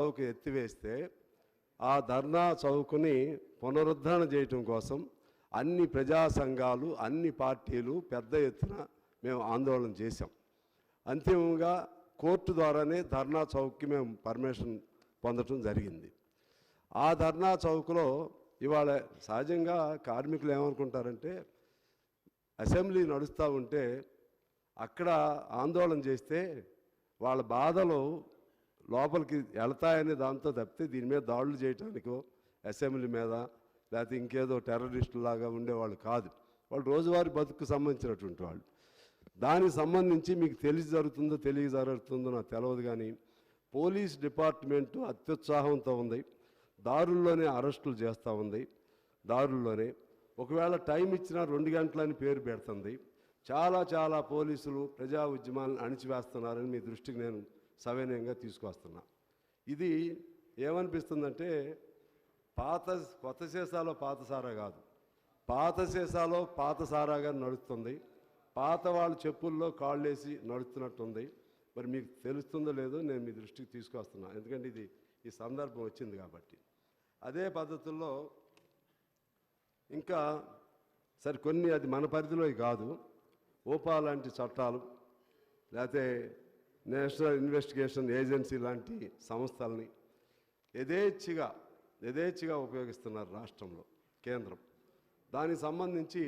చౌక్ ఎత్తివేస్తే ఆ ధర్నా చౌక్ని పునరుద్ధరణ చేయటం కోసం అన్ని ప్రజా సంఘాలు అన్ని పార్టీలు పెద్ద ఎత్తున మేము ఆందోళన చేశాం. అంతిమంగా కోర్టు ద్వారానే ధర్నా చౌక్కి మేము పర్మిషన్ పొందటం జరిగింది. ఆ ధర్నా చౌక్లో ఇవాళ సహజంగా కార్మికులు ఏమనుకుంటారంటే అసెంబ్లీ నడుస్తూ ఉంటే అక్కడ ఆందోళన చేస్తే వాళ్ళ బాధలు లోపలికి వెళ్తాయని దాంతో తప్పితే దీని మీద దాడులు చేయడానికో అసెంబ్లీ మీద లేకపోతే ఇంకేదో టెర్రరిస్టులాగా ఉండేవాళ్ళు కాదు. వాళ్ళు రోజువారీ బతుకు సంబంధించినటువంటి వాళ్ళు. దానికి సంబంధించి మీకు తెలియజరుగుతుందో నాకు తెలియదు, కానీ పోలీస్ డిపార్ట్మెంటు అత్యుత్సాహంతో ఉంది. దారుల్లోనే అరెస్టులు చేస్తూ ఉంది. దారుల్లోనే ఒకవేళ టైం ఇచ్చినా 2 గంటలని పేరు పెడుతుంది. చాలా పోలీసులు ప్రజా ఉద్యమాలను అణిచివేస్తున్నారని మీ దృష్టికి నేను సవినయంగా తీసుకొస్తున్నా. ఇది ఏమనిపిస్తుందంటే కొత్త సీసాలో పాత సారా కాదు, పాత సీసాలో పాత సారాగా నడుస్తుంది. పాత వాళ్ళ చెప్పుల్లో కాళ్ళేసి నడుస్తున్నట్టుంది. మరి మీకు తెలుస్తుందో లేదో నేను మీ దృష్టికి తీసుకొస్తున్నా, ఎందుకంటే ఇది ఈ సందర్భం వచ్చింది కాబట్టి. అదే పద్ధతుల్లో ఇంకా సరే కొన్ని అది మన పరిధిలో కాదు, ఓపా లాంటి చట్టాలు లేకపోతే నేషనల్ ఇన్వెస్టిగేషన్ ఏజెన్సీ లాంటి సంస్థల్ని యథేచ్ఛగా ఉపయోగిస్తున్నారు రాష్ట్రంలో కేంద్రం. దానికి సంబంధించి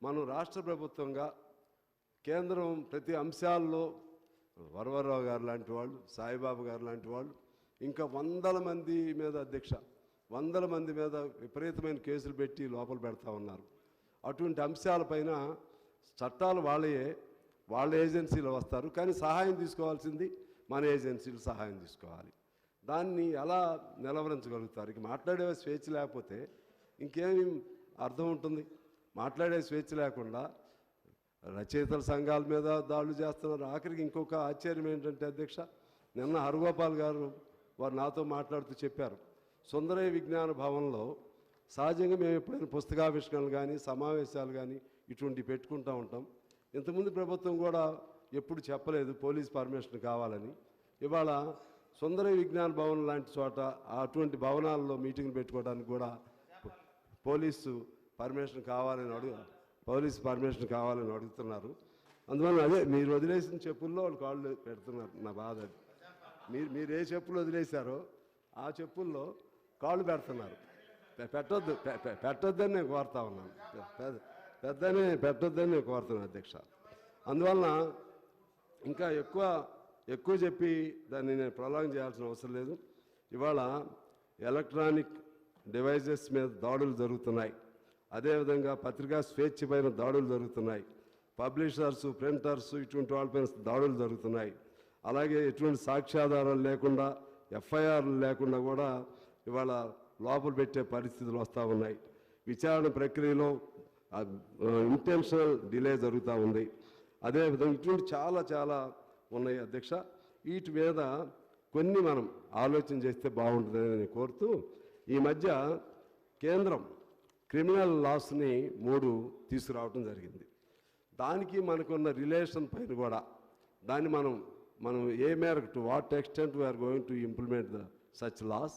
మనం రాష్ట్ర ప్రభుత్వంగా కేంద్రం ప్రతి అంశాల్లో వరవరరావు గారు లాంటి వాళ్ళు, సాయిబాబు గారు లాంటి వాళ్ళు, ఇంకా 100 మంది మీద అధ్యక్ష 100 మంది మీద విపరీతమైన కేసులు పెట్టి లోపల పెడతా ఉన్నారు. అటువంటి అంశాలపైన చట్టాలు వాళ్ళ ఏజెన్సీలు వస్తారు, కానీ సహాయం తీసుకోవాల్సింది మన ఏజెన్సీలు సహాయం తీసుకోవాలి. దాన్ని ఎలా నిలవరించగలుగుతారు? ఇక మాట్లాడే స్వేచ్ఛ లేకపోతే ఇంకేమి అర్థం ఉంటుంది? మాట్లాడే స్వేచ్ఛ లేకుండా రచయితల సంఘాల మీద దాడులు చేస్తున్నారు. ఆఖరికి ఇంకొక ఆశ్చర్యం ఏంటంటే అధ్యక్ష, నిన్న హరగోపాల్ గారు వారు నాతో మాట్లాడుతూ చెప్పారు, సుందరయ్య విజ్ఞాన భవన్లో సహజంగా మేము ఎప్పుడైనా పుస్తకావిష్కరణలు కానీ సమావేశాలు కానీ ఇటువంటివి పెట్టుకుంటూ ఉంటాం. ఇంతకుముందు ప్రభుత్వం కూడా ఎప్పుడు చెప్పలేదు పోలీస్ పర్మిషన్ కావాలని. ఇవాళ సుందరయ్య విజ్ఞాన భవన్ లాంటి చోట అటువంటి భవనాల్లో మీటింగ్లు పెట్టుకోవడానికి కూడా పోలీసు పర్మిషన్ కావాలని అడుగుతున్నారు. అందువల్ల అదే మీరు వదిలేసిన చెప్పుల్లో వాళ్ళు కాళ్ళు పెడుతున్నారు. నా బాధ అది. మీరు ఏ చెప్పులు వదిలేశారో ఆ చెప్పుల్లో కాళ్ళు పెడుతున్నారు. పెట్టొద్దని నేను కోరుతా ఉన్నాను. పెట్టొద్దని నేను కోరుతున్నాను అధ్యక్ష. అందువలన ఇంకా ఎక్కువ చెప్పి దాన్ని నేను ప్రొలాంగ్ చేయాల్సిన అవసరం లేదు. ఇవాళ ఎలక్ట్రానిక్ డివైజెస్ మీద దాడులు జరుగుతున్నాయి. అదేవిధంగా పత్రికా స్వేచ్ఛ పైన దాడులు జరుగుతున్నాయి. పబ్లిషర్సు, ప్రింటర్సు ఇటువంటి వాళ్ళపైన దాడులు జరుగుతున్నాయి. అలాగే ఎటువంటి సాక్ష్యాధారాలు లేకుండా, ఎఫ్ఐఆర్లు లేకుండా కూడా ఇవాళ లోపల పెట్టే పరిస్థితులు వస్తూ ఉన్నాయి. విచారణ ప్రక్రియలో ఇంటెన్షనల్ డిలే జరుగుతూ ఉంది. అదేవిధంగా ఇటువంటి చాలా ఉన్నాయి అధ్యక్ష. వీటి మీద కొన్ని మనం ఆలోచన చేస్తే బాగుంటుందని నేను కోరుతూ, ఈ మధ్య కేంద్రం క్రిమినల్ లాస్ని 3 తీసుకురావడం జరిగింది. దానికి మనకున్న రిలేషన్ పైన కూడా దాన్ని మనం ఏ మేరకు to what extent we are going to implement the such laws,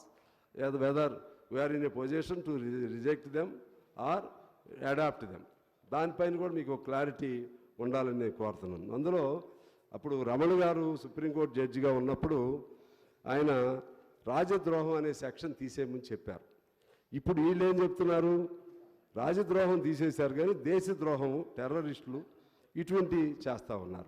whether we are in a position to reject them or adopt them, దానిపైన కూడా మీకు క్లారిటీ ఉండాలని నేను కోరుతున్నాను. అందులో అప్పుడు రమణ గారు సుప్రీంకోర్టు జడ్జిగా ఉన్నప్పుడు ఆయన రాజద్రోహం అనే సెక్షన్ తీసేయమని చెప్పారు. ఇప్పుడు వీళ్ళు ఏం చెప్తున్నారు? రాజద్రోహం తీసేశారు కానీ దేశద్రోహం, టెర్రరిస్టులు ఇటువంటి చేస్తూ ఉన్నారు.